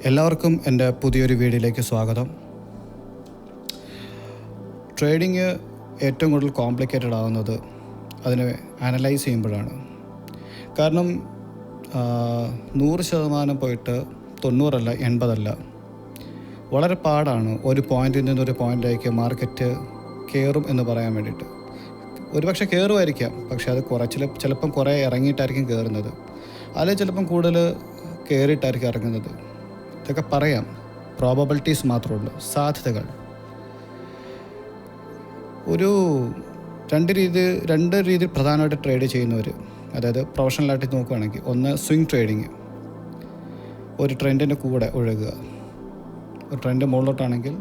എല്ലാവർക്കും എൻ്റെ പുതിയൊരു വീഡിയോയിലേക്ക് സ്വാഗതം. ട്രേഡിങ് ഏറ്റവും കൂടുതൽ കോംപ്ലിക്കേറ്റഡ് ആവുന്നത് അതിനെ അനലൈസ് ചെയ്യുമ്പോഴാണ്. കാരണം 100% പോയിട്ട് 90 അല്ല 80 അല്ല, വളരെ പാടാണ് ഒരു പോയിന്റിൽ നിന്നൊരു പോയിന്റിലേക്ക് മാർക്കറ്റ് കയറും എന്ന് പറയാൻ വേണ്ടിയിട്ട്. ഒരുപക്ഷെ കയറുമായിരിക്കാം, പക്ഷേ അത് ചിലപ്പം കുറേ ഇറങ്ങിയിട്ടായിരിക്കും കയറുന്നത്, അല്ലെങ്കിൽ ചിലപ്പം കൂടുതൽ കയറിയിട്ടായിരിക്കും ഇറങ്ങുന്നത്. ഇതൊക്കെ പറയാം, പ്രോബബിലിറ്റീസ് മാത്രമേ ഉള്ളൂ, സാധ്യതകൾ. രണ്ട് രീതിയിൽ പ്രധാനമായിട്ട് ട്രേഡ് ചെയ്യുന്നവർ, അതായത് പ്രൊഫഷണലായിട്ട് നോക്കുകയാണെങ്കിൽ, ഒന്ന് സ്വിംഗ് ട്രേഡിങ്, ഒരു ട്രെൻഡിൻ്റെ കൂടെ ഒഴുകുക. ഒരു ട്രെൻഡ് മുകളിലോട്ടാണെങ്കിൽ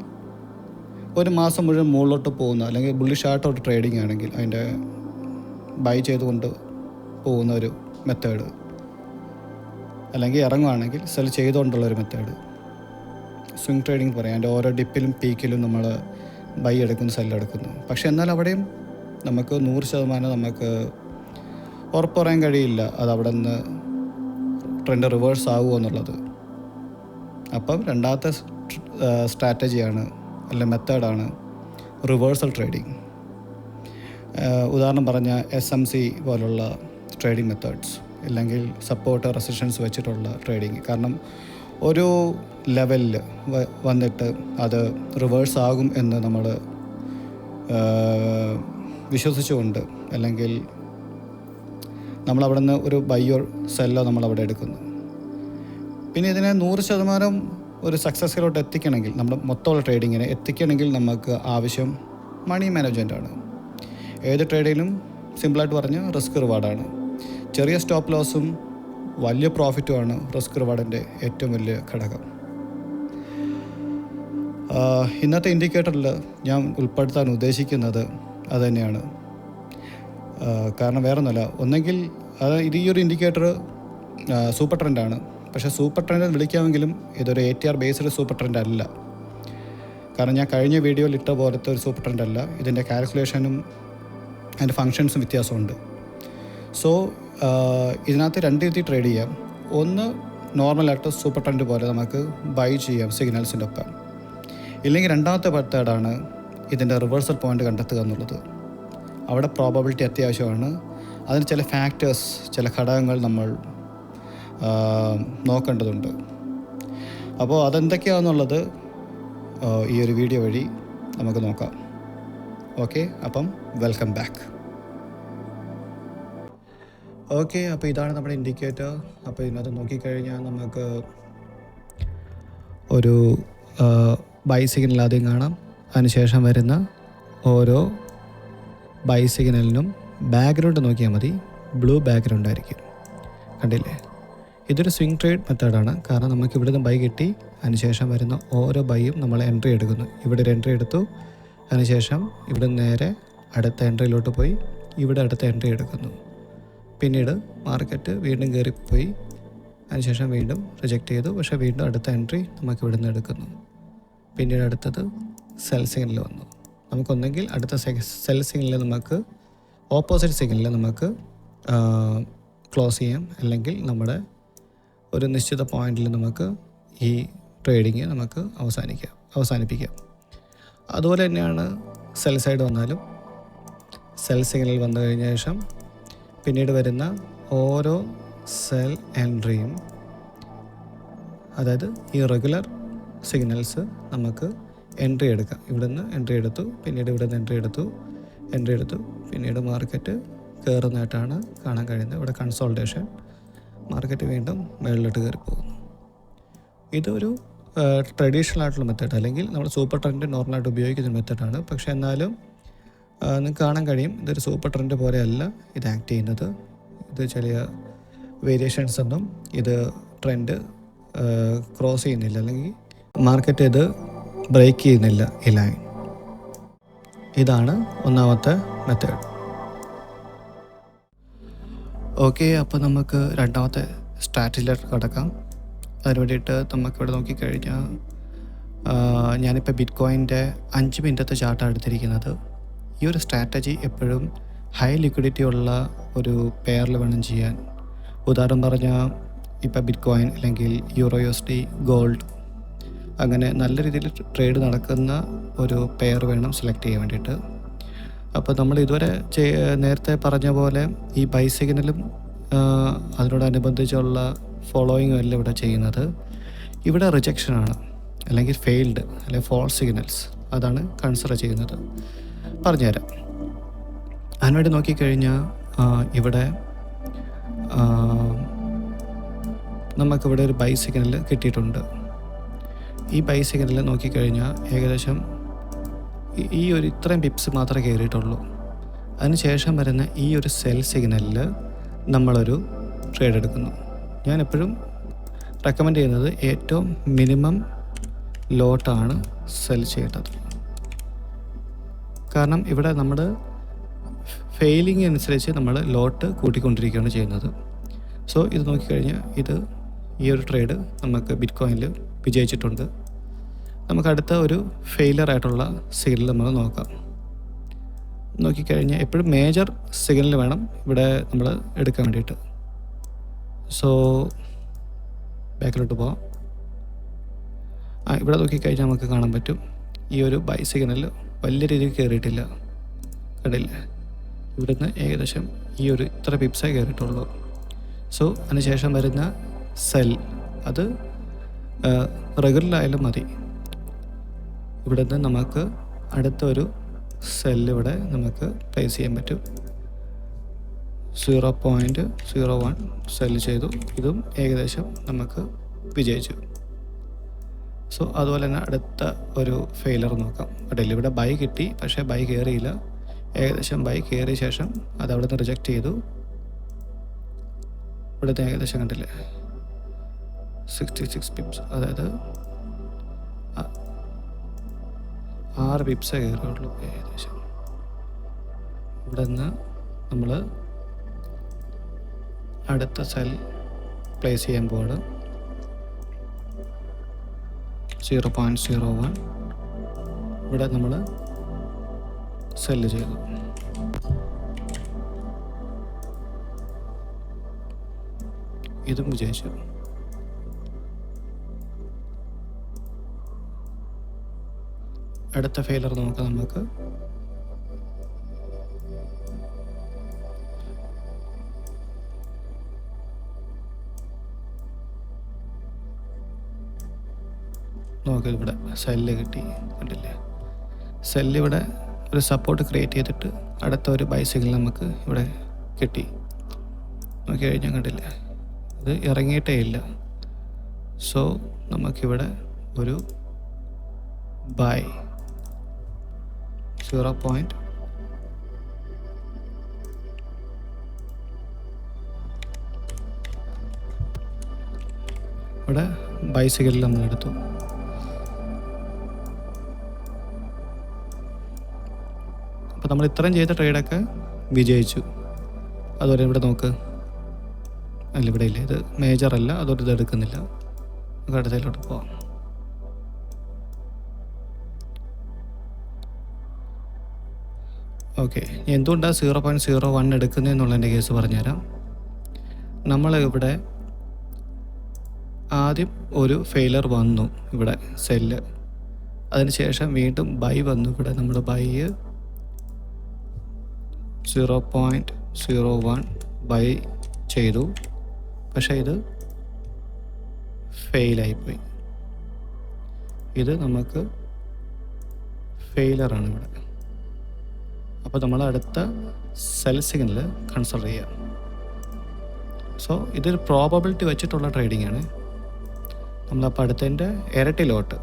ഒരു മാസം മുഴുവൻ മുകളിലോട്ട് പോകുന്ന, അല്ലെങ്കിൽ ബുള്ളിഷ് ആയിട്ടൊരു ട്രേഡിങ് ആണെങ്കിൽ അതിൻ്റെ ബൈ ചെയ്തുകൊണ്ട് പോകുന്ന ഒരു മെത്തേഡ്, അല്ലെങ്കിൽ ഇറങ്ങുകയാണെങ്കിൽ സെൽ ചെയ്തുകൊണ്ടുള്ളൊരു മെത്തേഡ് സ്വിംഗ് ട്രേഡിംഗ് പറയാം. അതിൻ്റെ ഓരോ ഡിപ്പിലും പീക്കിലും നമ്മൾ ബൈ എടുക്കുന്നു, സെല്ലെടുക്കുന്നു. പക്ഷേ എന്നാൽ അവിടെയും നമുക്ക് 100% നമുക്ക് ഉറപ്പ് പറയാൻ കഴിയില്ല അത് അവിടെ നിന്ന് ട്രെൻഡ് റിവേഴ്സ് ആകുമോ എന്നുള്ളത്. അപ്പം രണ്ടാമത്തെ സ്ട്രാറ്റജിയാണ്, അല്ല മെത്തേഡാണ് റിവേഴ്സൽ ട്രേഡിംഗ്. ഉദാഹരണം പറഞ്ഞാൽ SMC പോലുള്ള ട്രേഡിംഗ് മെത്തേഡ്സ്, അല്ലെങ്കിൽ സപ്പോർട്ട് റെസിസ്റ്റൻസ് വെച്ചിട്ടുള്ള ട്രേഡിങ്. കാരണം ഒരു ലെവലിൽ വന്നിട്ട് അത് റിവേഴ്സ് ആകും എന്ന് നമ്മൾ വിശ്വസിച്ചുകൊണ്ട്, അല്ലെങ്കിൽ നമ്മളവിടെ നിന്ന് ഒരു ബൈയോ സെല്ലോ നമ്മളവിടെ എടുക്കുന്നു. പിന്നെ ഇതിനെ 100% ഒരു സക്സസ്സിലോട്ട് എത്തിക്കണമെങ്കിൽ, നമ്മുടെ മൊത്തമുള്ള ട്രേഡിങ്ങിനെ എത്തിക്കണമെങ്കിൽ നമുക്ക് ആവശ്യം മണി മാനേജ്മെൻറ്റാണ്. ഏത് ട്രേഡിലും സിമ്പിളായിട്ട് പറഞ്ഞാൽ റിസ്ക് റിവാർഡാണ്. ചെറിയ സ്റ്റോപ്പ് ലോസും വലിയ പ്രോഫിറ്റുമാണ് റിസ്ക് റിവാർഡിൻ്റെ ഏറ്റവും വലിയ ഘടകം. ഇന്നത്തെ ഇൻഡിക്കേറ്ററിൽ ഞാൻ ഉൾപ്പെടുത്താൻ ഉദ്ദേശിക്കുന്നത് അതുതന്നെയാണ്. കാരണം വേറെ ഒന്നുമല്ല, ഒന്നെങ്കിൽ ഇത് ഈ ഒരു ഇൻഡിക്കേറ്റർ സൂപ്പർ ട്രെൻഡാണ്. പക്ഷേ സൂപ്പർ ട്രെൻഡ് വിളിക്കാമെങ്കിലും ഇതൊരു ATR ബേസ്ഡ് സൂപ്പർ ട്രെൻഡ് അല്ല. കാരണം ഞാൻ കഴിഞ്ഞ വീഡിയോയിൽ ഇട്ട പോലത്തെ ഒരു സൂപ്പർ ട്രെൻഡ് അല്ല. ഇതിൻ്റെ കാൽക്കുലേഷനും അതിൻ്റെ ഫങ്ഷൻസും വ്യത്യാസമുണ്ട്. സോ ഇതിനകത്ത് രണ്ട് രീതിയിൽ ട്രേഡ് ചെയ്യാം. ഒന്ന്, നോർമലായിട്ട് സൂപ്പർ ട്രെൻഡ് പോലെ നമുക്ക് ബൈ ചെയ്യാം സിഗ്നൽസിൻ്റെ ഒപ്പം. ഇല്ലെങ്കിൽ രണ്ടാമത്തെ മെത്തേഡാണ് ഇതിൻ്റെ റിവേഴ്സൽ പോയിൻ്റ് കണ്ടെത്തുക എന്നുള്ളത്. അവിടെ പ്രോബബിലിറ്റി അത്യാവശ്യമാണ്. അതിന് ചില ഫാക്ടേഴ്സ്, ചില ഘടകങ്ങൾ നമ്മൾ നോക്കേണ്ടതുണ്ട്. അപ്പോൾ അതെന്തൊക്കെയാണെന്നുള്ളത് ഈ ഒരു വീഡിയോ വഴി നമുക്ക് നോക്കാം. ഓക്കെ, അപ്പം വെൽക്കം ബാക്ക്. ഓക്കെ, അപ്പോൾ ഇതാണ് നമ്മുടെ ഇൻഡിക്കേറ്റർ. അപ്പോൾ ഇതിനകത്ത് നോക്കിക്കഴിഞ്ഞാൽ നമുക്ക് ഒരു ബൈ സിഗ്നൽ ആദ്യം കാണാം. അതിനുശേഷം വരുന്ന ഓരോ ബൈ സിഗ്നലിനും ബാക്ക്ഗ്രൗണ്ട് നോക്കിയാൽ മതി, ബ്ലൂ ബാക്ക്ഗ്രൗണ്ട് ആയിരിക്കും. കണ്ടില്ലേ? ഇതൊരു സ്വിംഗ് ട്രേഡ് മെത്തേഡാണ്. കാരണം നമുക്ക് ഇവിടെ നിന്ന് ബൈ കിട്ടി, അതിനുശേഷം വരുന്ന ഓരോ ബൈയും നമ്മൾ എൻട്രി എടുക്കുന്നു. ഇവിടെ ഒരു എൻട്രി എടുത്തു, അതിനുശേഷം ഇവിടെ നേരെ അടുത്ത എൻട്രിയിലോട്ട് പോയി ഇവിടെ അടുത്ത എൻട്രി എടുക്കുന്നു. പിന്നീട് മാർക്കറ്റ് വീണ്ടും കയറിപ്പോയി, അതിനുശേഷം വീണ്ടും റിജക്റ്റ് ചെയ്തു, പക്ഷേ വീണ്ടും അടുത്ത എൻട്രി നമുക്ക് ഇവിടെ നിന്ന് എടുക്കുന്നു. പിന്നീട് അടുത്തത് സെൽ സിഗ്നൽ വന്നു. നമുക്കൊന്നെങ്കിൽ അടുത്ത സെൽ സിഗ്നലിൽ നമുക്ക് ഓപ്പോസിറ്റ് സിഗ്നലിൽ നമുക്ക് ക്ലോസ് ചെയ്യാം, അല്ലെങ്കിൽ നമ്മുടെ ഒരു നിശ്ചിത പോയിന്റിൽ നമുക്ക് ഈ ട്രേഡിങ് നമുക്ക് അവസാനിപ്പിക്കാം. അതുപോലെ തന്നെയാണ് സെൽ സൈഡ് വന്നാലും. സെൽ സിഗ്നൽ വന്നു കഴിഞ്ഞ ശേഷം പിന്നീട് വരുന്ന ഓരോ സെൽ എൻട്രിയും, അതായത് ഈ റെഗുലർ സിഗ്നൽസ് നമുക്ക് എൻട്രി എടുക്കാം. ഇവിടെ നിന്ന് എൻട്രി എടുത്തു, പിന്നീട് ഇവിടെ നിന്ന് എൻട്രി എടുത്തു, പിന്നീട് മാർക്കറ്റ് കയറുന്നതായിട്ടാണ് കാണാൻ കഴിയുന്നത്. ഇവിടെ കൺസോൾട്ടേഷൻ, മാർക്കറ്റ് വീണ്ടും മുകളിലോട്ട് കയറി പോകുന്നു. ഇതൊരു ട്രഡീഷണൽ ആയിട്ടുള്ള മെത്തേഡ്, അല്ലെങ്കിൽ നമ്മൾ സൂപ്പർ ട്രെൻഡ് നോർമലായിട്ട് ഉപയോഗിക്കുന്ന മെത്തേഡാണ്. പക്ഷേ എന്നാലും നിങ്ങൾക്ക് കാണാൻ കഴിയും ഇതൊരു സൂപ്പർ ട്രെൻഡ് പോലെയല്ല ഇത് ആക്ട് ചെയ്യുന്നത്. ഇത് ചെറിയ വേരിയേഷൻസ് ഒന്നും ഇത് ട്രെൻഡ് ക്രോസ് ചെയ്യുന്നില്ല, അല്ലെങ്കിൽ മാർക്കറ്റ് ഇത് ബ്രേക്ക് ചെയ്യുന്നില്ല ഈ ലൈൻ. ഇതാണ് ഒന്നാമത്തെ മെത്തേഡ്. ഓക്കെ, അപ്പോൾ നമുക്ക് രണ്ടാമത്തെ സ്ട്രാറ്റജിയിലേക്ക് കടക്കാം. അതിന് വേണ്ടിയിട്ട് നമുക്കിവിടെ നോക്കിക്കഴിഞ്ഞാൽ ഞാനിപ്പോൾ ബിറ്റ്കോയിൻ്റെ 5 മിനിറ്റത്തെ ചാർട്ടാണ് എടുത്തിരിക്കുന്നത്. ഈ ഒരു സ്ട്രാറ്റജി എപ്പോഴും ഹൈ ലിക്വിഡിറ്റി ഉള്ള ഒരു പെയറിൽ വേണം ചെയ്യാൻ. ഉദാഹരണം പറഞ്ഞാൽ ഇപ്പോൾ ബിറ്റ്കോയിൻ അല്ലെങ്കിൽ യൂറോ USD, ഗോൾഡ്, അങ്ങനെ നല്ല രീതിയിൽ ട്രേഡ് നടക്കുന്ന ഒരു പെയർ വേണം സെലക്ട് ചെയ്യാൻ വേണ്ടിയിട്ട്. അപ്പോൾ നമ്മൾ ഇതുവരെ നേരത്തെ പറഞ്ഞ പോലെ ഈ ബൈ സിഗ്നലും അതിനോടനുബന്ധിച്ചുള്ള ഫോളോയിങ്ങും എല്ലാം ഇവിടെ ചെയ്യുന്നത്. ഇവിടെ റിജക്ഷനാണ്, അല്ലെങ്കിൽ ഫെയിൽഡ്, അല്ലെങ്കിൽ ഫോൾസ് സിഗ്നൽസ്, അതാണ് കൺസിഡർ ചെയ്യുന്നത്. പറഞ്ഞുതരാം. അതിനുവേണ്ടി നോക്കിക്കഴിഞ്ഞാൽ ഇവിടെ നമുക്കിവിടെ ഒരു ബൈ സിഗ്നൽ കിട്ടിയിട്ടുണ്ട്. ഈ ബൈ സിഗ്നൽ നോക്കിക്കഴിഞ്ഞാൽ ഏകദേശം ഈ ഒരു ഇത്രയും പിപ്സ് മാത്രമേ കയറിയിട്ടുള്ളൂ. അതിനുശേഷം വരുന്ന ഈ ഒരു സെൽ സിഗ്നലിൽ നമ്മളൊരു ട്രേഡ് എടുക്കുന്നു. ഞാൻ എപ്പോഴും റെക്കമെൻഡ് ചെയ്യുന്നത് ഏറ്റവും മിനിമം ലോട്ടാണ് സെൽ ചെയ്യേണ്ടത്. കാരണം ഇവിടെ നമ്മൾ ഫെയിലിംഗ് അനുസരിച്ച് നമ്മൾ ലോട്ട് കൂട്ടിക്കൊണ്ടിരിക്കുകയാണ് ചെയ്യുന്നത്. സോ ഇത് നോക്കിക്കഴിഞ്ഞാൽ ഈ ഒരു ട്രേഡ് നമുക്ക് ബിറ്റ് കോയിനിൽ വിജയിച്ചിട്ടുണ്ട്. നമുക്ക് അടുത്ത ഒരു ഫെയിലർ ആയിട്ടുള്ള സിഗ്നൽ നമ്മൾ നോക്കാം. നോക്കിക്കഴിഞ്ഞാൽ എപ്പോഴും മേജർ സിഗ്നൽ വേണം ഇവിടെ നമ്മൾ എടുക്കാൻ വേണ്ടിയിട്ട്. സോ ബാക്കിലോട്ട് പോവാം. ഇവിടെ നോക്കിക്കഴിഞ്ഞാൽ നമുക്ക് കാണാൻ പറ്റും ഈ ഒരു ബൈ സിഗ്നൽ വലിയ രീതിയിൽ കയറിയിട്ടില്ല. കണ്ടില്ലേ? ഇവിടുന്ന് ഏകദേശം ഈ ഒരു ഇത്ര പിപ്സേ കയറിയിട്ടുള്ളൂ. സോ അതിനുശേഷം വരുന്ന സെൽ അത് റെഗുലറായാലും മതി. ഇവിടുന്ന് നമുക്ക് അടുത്തൊരു സെല്ലിവിടെ നമുക്ക് പ്ലേസ് ചെയ്യാൻ പറ്റും. 0.01 സെല്ല് ചെയ്തു. ഇതും ഏകദേശം നമുക്ക് വിജയിച്ചു. സോ അതുപോലെ തന്നെ അടുത്ത ഒരു ഫെയിലർ നോക്കാം. കണ്ടില്ല, ഇവിടെ ബൈ കിട്ടി, പക്ഷേ ബൈ കയറിയില്ല. ഏകദേശം ബൈ കയറിയ ശേഷം അത് അവിടെ നിന്ന് റിജക്റ്റ് ചെയ്തു. ഇവിടുത്തെ ഏകദേശം കണ്ടില്ലേ 66 പിപ്സ്, അതായത് 6 പിപ്സേ കയറുള്ളൂ ഏകദേശം. ഇവിടെ നിന്ന് നമ്മൾ അടുത്ത സെൽ പ്ലേസ് ചെയ്യാൻ പോവാണ്. 0.01 ഇവിടെ നമ്മൾ സെല്ല് ചെയ്തു. ഇതും വിജയിച്ചു. അടുത്ത ഫെയിലർ നോക്കാം നമുക്ക്. ഇവിടെ സെല്ല് കിട്ടി. കണ്ടില്ലേ? സെല്ലിവിടെ ഒരു സപ്പോർട്ട് ക്രിയേറ്റ് ചെയ്തിട്ട് അടുത്ത ഒരു ബൈ സിഗ്നൽ നമുക്ക് ഇവിടെ കിട്ടി. നോക്കി കഴിഞ്ഞാൽ കണ്ടില്ലേ, ഇത് ഇറങ്ങിയിട്ടേ ഇല്ല. സോ നമുക്കിവിടെ ഒരു ബൈ 0. ഇവിടെ ബൈ സിഗ്നൽ നമ്മൾ എടുത്തു. അപ്പോൾ നമ്മൾ ഇത്രയും ചെയ്ത ട്രേഡൊക്കെ വിജയിച്ചു. അതുപോലെ ഇവിടെ നോക്ക്, അല്ല ഇവിടെ ഇല്ല, ഇത് മേജർ അല്ല, അതുകൊണ്ട് ഇത് എടുക്കുന്നില്ല. നമുക്ക് അടുത്തതിലോട്ട് പോവാം. ഓക്കെ, എന്തുകൊണ്ടാണ് 0.01 എടുക്കുന്നതെന്നുള്ളതിൻ്റെ കേസ് പറഞ്ഞുതരാം. നമ്മളിവിടെ ആദ്യം ഒരു ഫെയിലർ വന്നു, ഇവിടെ സെല്ല്. അതിനുശേഷം വീണ്ടും ബൈ വന്നു. ഇവിടെ നമ്മൾ ബൈ 0.01 ബൈ ചെയ്തു, പക്ഷേ ഇത് ഫെയിലായിപ്പോയി. ഇത് നമുക്ക് ഫെയിലറാണ് ഇവിടെ. അപ്പോൾ നമ്മൾ അടുത്ത സെൽ സിഗ്നൽ കൺസിഡർ ചെയ്യാം. സോ ഇതൊരു പ്രോബബിലിറ്റി വെച്ചിട്ടുള്ള ട്രേഡിംഗ് ആണ്. നമ്മളപ്പോൾ അടുത്തതിൻ്റെ ഇരട്ടി ലോട്ട്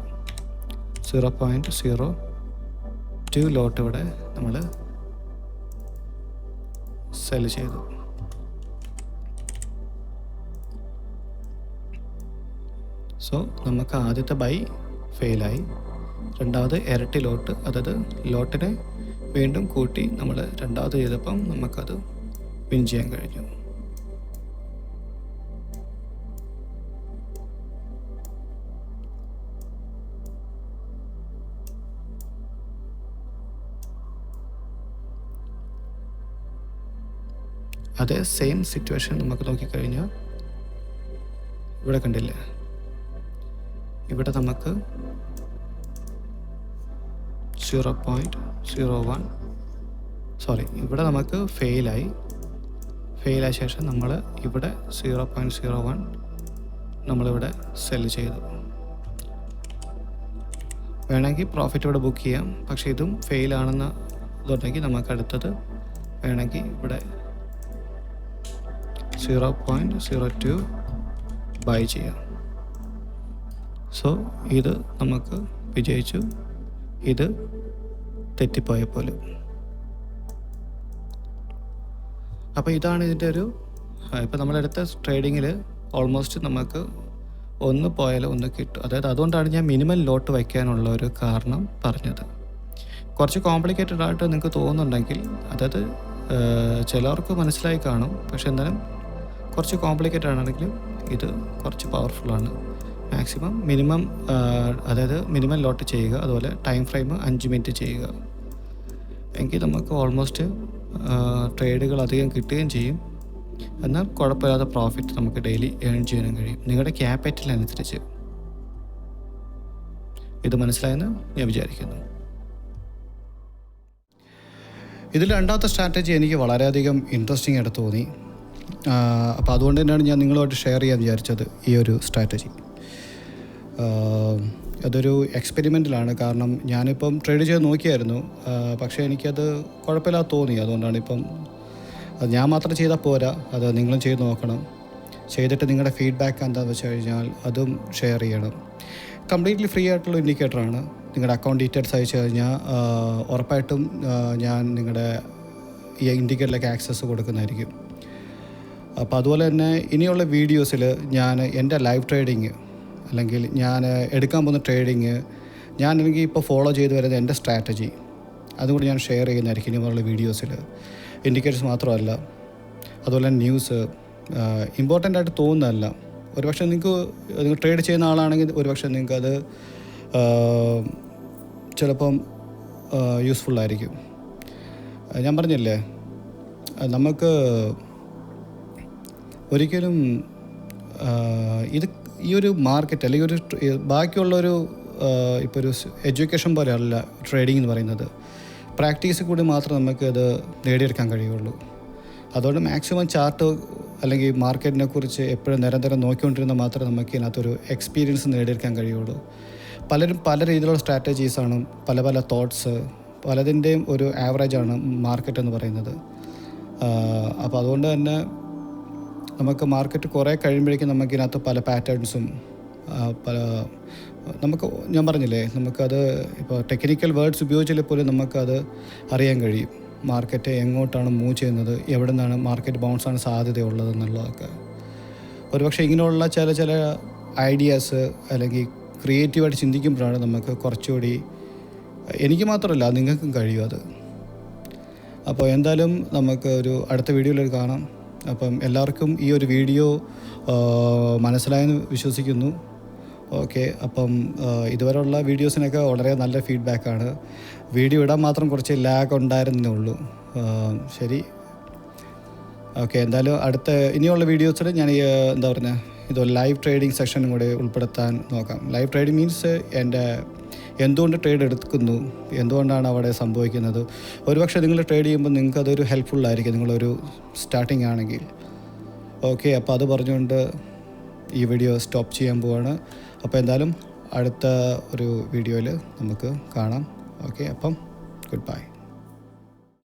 0.02 ലോട്ട് ഇവിടെ നമ്മൾ സെൽ ചെയ്തു. സോ നമുക്ക് ആദ്യത്തെ ബൈ ഫെയിലായി. രണ്ടാമത് ഇരട്ടി ലോട്ട്, അതായത് ലോട്ടിനെ വീണ്ടും കൂട്ടി നമ്മൾ രണ്ടാമത് ചെയ്തപ്പം നമുക്കത് വിൻ ചെയ്യാൻ കഴിഞ്ഞു. അതേ സെയിം സിറ്റുവേഷൻ നമുക്ക് നോക്കിക്കഴിഞ്ഞാൽ ഇവിടെ കണ്ടില്ലേ, ഇവിടെ നമുക്ക് 0.01 ഇവിടെ നമുക്ക് ഫെയിലായ ശേഷം നമ്മൾ ഇവിടെ 0.01 നമ്മളിവിടെ സെല് ചെയ്തു. വേണമെങ്കിൽ പ്രോഫിറ്റ് ഇവിടെ ബുക്ക് ചെയ്യാം. പക്ഷേ ഇതും ഫെയിലാണെന്ന് ഇതുണ്ടെങ്കിൽ നമുക്ക് അടുത്തത് വേണമെങ്കിൽ ഇവിടെ 0.02 ബൈ ചെയ്യാം. സോ ഇത് നമുക്ക് വിജയിച്ചു, ഇത് തെറ്റിപ്പോയ പോലെ. അപ്പോൾ ഇതാണ് ഇതിൻ്റെ ഒരു ഇപ്പോൾ നമ്മളെടുത്ത ട്രേഡിങ്ങിൽ ഓൾമോസ്റ്റ് നമുക്ക് ഒന്ന് പോയാൽ ഒന്ന് കിട്ടും. അതായത് അതുകൊണ്ടാണ് ഞാൻ മിനിമം ലോട്ട് വയ്ക്കാനുള്ള ഒരു കാരണം പറഞ്ഞത്. കുറച്ച് കോംപ്ലിക്കേറ്റഡ് ആയിട്ട് നിങ്ങൾക്ക് തോന്നുന്നുണ്ടെങ്കിൽ, അതായത് ചിലർക്ക് മനസ്സിലായി കാണും, പക്ഷെ എന്നാലും കുറച്ച് കോംപ്ലിക്കേറ്റഡ് ആണെങ്കിലും ഇത് കുറച്ച് പവർഫുള്ളാണ്. മാക്സിമം മിനിമം അതായത് മിനിമം ലോട്ട് ചെയ്യുക. അതുപോലെ ടൈം ഫ്രെയിം 5 മിനിറ്റ് ചെയ്യുക. എങ്കിൽ നമുക്ക് ഓൾമോസ്റ്റ് ട്രേഡുകൾ അധികം കിട്ടുകയും ചെയ്യും. എന്നാൽ കുഴപ്പമില്ലാത്ത പ്രോഫിറ്റ് നമുക്ക് ഡെയിലി ഏൺ ചെയ്യാനും കഴിയും, നിങ്ങളുടെ ക്യാപിറ്റലനുസരിച്ച്. ഇത് മനസ്സിലായെന്ന് ഞാൻ വിചാരിക്കുന്നു. ഇതിൽ രണ്ടാമത്തെ സ്ട്രാറ്റജി എനിക്ക് വളരെയധികം ഇൻട്രസ്റ്റിംഗ് ആയിട്ട് തോന്നി. അപ്പോൾ അതുകൊണ്ട് തന്നെയാണ് ഞാൻ നിങ്ങളുമായിട്ട് ഷെയർ ചെയ്യാൻ വിചാരിച്ചത് ഈ ഒരു സ്ട്രാറ്റജി. അതൊരു എക്സ്പെരിമെൻറ്റിലാണ്. കാരണം ഞാനിപ്പം ട്രേഡ് ചെയ്ത് നോക്കിയായിരുന്നു, പക്ഷേ എനിക്കത് കുഴപ്പമില്ലാതെ തോന്നി. അതുകൊണ്ടാണ് ഇപ്പം അത് ഞാൻ മാത്രം ചെയ്താൽ പോരാ, അത് നിങ്ങളും ചെയ്ത് നോക്കണം. ചെയ്തിട്ട് നിങ്ങളുടെ ഫീഡ്ബാക്ക് എന്താണെന്ന് വെച്ച് കഴിഞ്ഞാൽ അതും ഷെയർ ചെയ്യണം. കംപ്ലീറ്റ്ലി ഫ്രീ ആയിട്ടുള്ള ഇൻഡിക്കേറ്ററാണ്. നിങ്ങളുടെ അക്കൗണ്ട് ഡീറ്റെയിൽസ് അയച്ചു കഴിഞ്ഞാൽ ഉറപ്പായിട്ടും ഞാൻ നിങ്ങളുടെ ഈ ഇൻഡിക്കേറ്ററിലേക്ക് ആക്സസ് കൊടുക്കുന്നതായിരിക്കും. അപ്പോൾ അതുപോലെ തന്നെ ഇനിയുള്ള വീഡിയോസിൽ ഞാൻ എൻ്റെ ലൈവ് ട്രേഡിങ് അല്ലെങ്കിൽ ഞാൻ എടുക്കാൻ പോകുന്ന ട്രേഡിങ്, ഞാൻ എനിക്ക് ഇപ്പോൾ ഫോളോ ചെയ്ത് വരുന്ന എൻ്റെ സ്ട്രാറ്റജി അതും കൂടി ഞാൻ ഷെയർ ചെയ്യുന്നതായിരിക്കും ഇനിയുള്ള വീഡിയോസിൽ. ഇൻഡിക്കേറ്റേഴ്സ് മാത്രമല്ല, അതുപോലെ തന്നെ ന്യൂസ് ഇമ്പോർട്ടൻ്റ് ആയിട്ട് തോന്നുന്നതല്ല. ഒരുപക്ഷെ നിങ്ങൾ ട്രേഡ് ചെയ്യുന്ന ആളാണെങ്കിൽ ഒരുപക്ഷെ നിങ്ങൾക്കത് ചിലപ്പം യൂസ്ഫുള്ളായിരിക്കും. ഞാൻ പറഞ്ഞില്ലേ, നമുക്ക് ഒരിക്കലും ഇത് ഈ ഒരു മാർക്കറ്റ് അല്ലെങ്കിൽ ഒരു ബാക്കിയുള്ളൊരു ഇപ്പോൾ ഒരു എഡ്യൂക്കേഷൻ പോലെയല്ല ട്രേഡിംഗ് എന്ന് പറയുന്നത്. പ്രാക്ടീസ് കൂടി മാത്രം നമുക്ക് അത് നേടിയെടുക്കാൻ കഴിയുള്ളൂ. അതുകൊണ്ട് മാക്സിമം ചാർട്ട് അല്ലെങ്കിൽ മാർക്കറ്റിനെ കുറിച്ച് എപ്പോഴും നിരന്തരം നോക്കിക്കൊണ്ടിരുന്നാൽ മാത്രമേ നമുക്ക് ഇതിനകത്തൊരു എക്സ്പീരിയൻസ് നേടിയെടുക്കാൻ കഴിയുള്ളൂ. പലരും പല രീതിയിലുള്ള സ്ട്രാറ്റജീസാണ്, പല പല തോട്ട്സ്, പലതിൻ്റെയും ഒരു ആവറേജാണ് മാർക്കറ്റ് എന്ന് പറയുന്നത്. അപ്പോൾ അതുകൊണ്ട് തന്നെ നമുക്ക് മാർക്കറ്റ് കുറേ കഴിയുമ്പോഴേക്കും നമുക്കിതിനകത്ത് പല പാറ്റേൺസും ഞാൻ പറഞ്ഞില്ലേ, നമുക്കത് ഇപ്പോൾ ടെക്നിക്കൽ വേർഡ്സ് ഉപയോഗിച്ചാൽ പോലും നമുക്കത് അറിയാൻ കഴിയും. മാർക്കറ്റ് എങ്ങോട്ടാണ് മൂവ് ചെയ്യുന്നത്, എവിടെ നിന്നാണ് മാർക്കറ്റ് ബൗൺസാണ് സാധ്യതയുള്ളതെന്നുള്ളതൊക്കെ. ഒരുപക്ഷെ ഇങ്ങനെയുള്ള ചില ഐഡിയാസ് അല്ലെങ്കിൽ ക്രിയേറ്റീവായിട്ട് ചിന്തിക്കുമ്പോഴാണ് നമുക്ക് കുറച്ചുകൂടി, എനിക്ക് മാത്രമല്ല നിങ്ങൾക്കും കഴിയും അത്. അപ്പോൾ എന്തായാലും നമുക്ക് ഒരു അടുത്ത വീഡിയോയിൽ കാണാം. അപ്പം എല്ലാവർക്കും ഈ ഒരു വീഡിയോ മനസ്സിലായെന്ന് വിശ്വസിക്കുന്നു. ഓക്കെ, അപ്പം ഇതുവരെയുള്ള വീഡിയോസിനൊക്കെ വളരെ നല്ല ഫീഡ്ബാക്കാണ്. വീഡിയോ ഇടാൻ മാത്രം കുറച്ച് ലാഗ് ഉണ്ടായിരുന്നേ ഉള്ളൂ. ശരി, ഓക്കെ. എന്തായാലും ഇനിയുള്ള വീഡിയോസിൽ ഞാൻ എന്താ പറയുക, ഇത് ലൈവ് ട്രേഡിംഗ് സെഷനും കൂടെ ഉൾപ്പെടുത്താൻ നോക്കാം. ലൈവ് ട്രേഡിംഗ് മീൻസ് എൻ്റെ എന്തുകൊണ്ട് ട്രേഡ് എടുക്കുന്നു, എന്തുകൊണ്ടാണ് അവിടെ സംഭവിക്കുന്നത്. ഒരുപക്ഷെ നിങ്ങൾ ട്രേഡ് ചെയ്യുമ്പോൾ നിങ്ങൾക്കതൊരു ഹെൽപ്ഫുള്ളായിരിക്കും, നിങ്ങളൊരു സ്റ്റാർട്ടിങ് ആണെങ്കിൽ. ഓക്കെ, അപ്പോൾ അത് പറഞ്ഞുകൊണ്ട് ഈ വീഡിയോ സ്റ്റോപ്പ് ചെയ്യാൻ പോവാണ്. അപ്പോൾ എന്തായാലും അടുത്ത ഒരു വീഡിയോയിൽ നമുക്ക് കാണാം. ഓക്കെ, അപ്പം ഗുഡ് ബൈ.